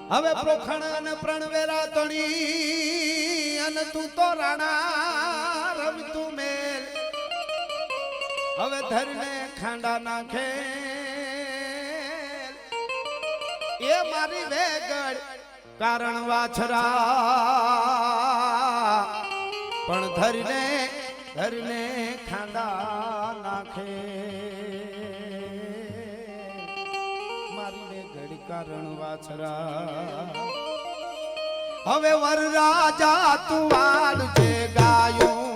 હવે પ્રોખણ અને પ્રણવેરા તણી અને તું તો રાણા રમતું મેલ હવે ધરને ખાંડા નાખે એ મારી વેગડ કારણ વાછરા પણ ધરને ખાંડા નાખે મારી વેગડ કારણ વાછરા હવે વરરાજા તું વાડ છે ગાયું